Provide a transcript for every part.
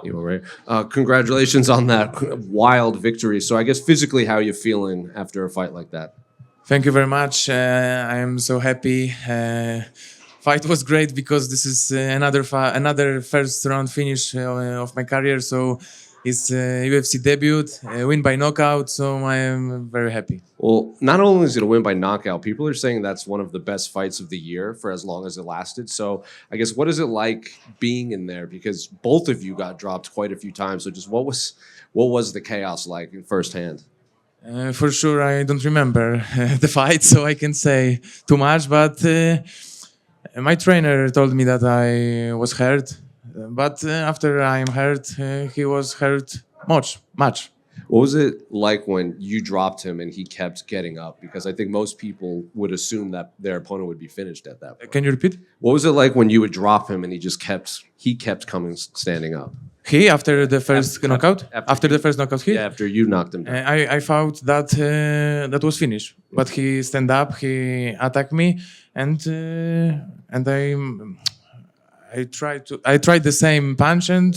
Ibo, right? Congratulations on that wild victory. So I guess physically, how are you feeling after a fight like that? Thank you very much. I am so happy. Fight was great because this is another first round finish of my career. So it's UFC debut, win by knockout. So I am very happy. Well, not only is it a win by knockout, people are saying that's one of the best fights of the year for as long as it lasted. So I guess what is it like being in there? Because both of you got dropped quite a few times. So just what was the chaos like firsthand? For sure, I don't remember the fight, so I can say too much. But my trainer told me that I was hurt. But after I'm hurt, he was hurt much. What was it like when you dropped him and he kept getting up? Because I think most people would assume that their opponent would be finished at that point. Can you repeat? What was it like when you would drop him and he kept coming standing up? He after the first knockout. After the first knockout, he. Yeah, after you knocked him down. I thought that that was finished, but he stand up, he attacked me, and I tried the same punch and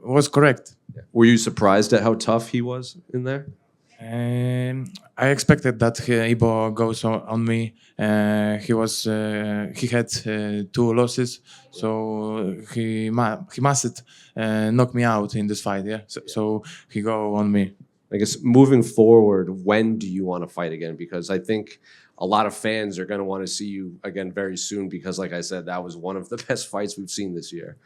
was correct. Were you surprised at how tough he was in there? I expected that Ibo goes on me. He had 2 losses, so he must knock me out in this fight. Yeah, so he go on me. I guess moving forward, when do you want to fight again? Because I think a lot of fans are going to want to see you again very soon. Because, like I said, that was one of the best fights we've seen this year.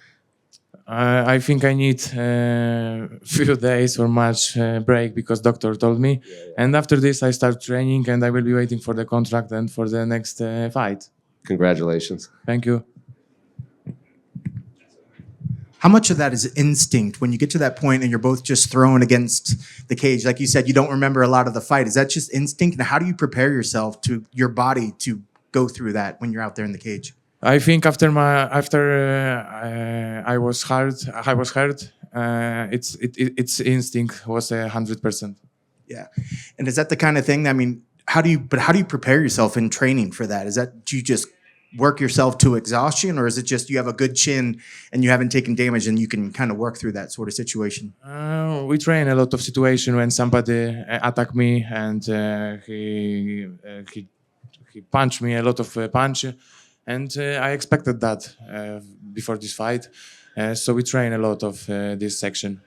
I think I need few days or much break because doctor told me. And after this, I start training and I will be waiting for the contract and for the next fight. Congratulations. Thank you. How much of that is instinct when you get to that point and you're both just thrown against the cage? Like you said, you don't remember a lot of the fight. Is that just instinct? And how do you prepare yourself to your body to go through that when you're out there in the cage? I think after I was hurt. Its instinct was 100%. Yeah, and is that the kind of thing? I mean, how do you prepare yourself in training for that? Do you just work yourself to exhaustion, or is it just you have a good chin and you haven't taken damage and you can kind of work through that sort of situation? We train a lot of situation when somebody attack me and he punched me a lot of punch. And I expected that before this fight. So we train a lot of this section.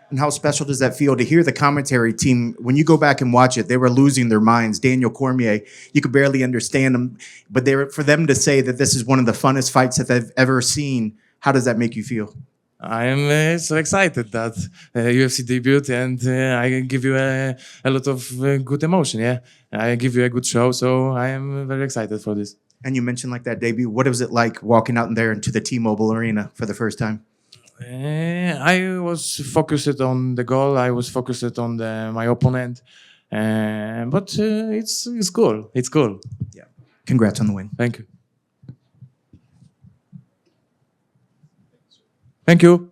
And how special does that feel to hear the commentary team? When you go back and watch it, they were losing their minds. Daniel Cormier, you could barely understand them. But for them to say that this is one of the funnest fights that they've ever seen, how does that make you feel? I am so excited that UFC debut and I give you a lot of good emotion. Yeah, I give you a good show. So I am very excited for this. And you mentioned like that debut. What was it like walking out in there into the T-Mobile Arena for the first time? I was focused on the goal. I was focused on my opponent. But it's cool. It's cool. Yeah. Congrats on the win. Thank you. Thank you.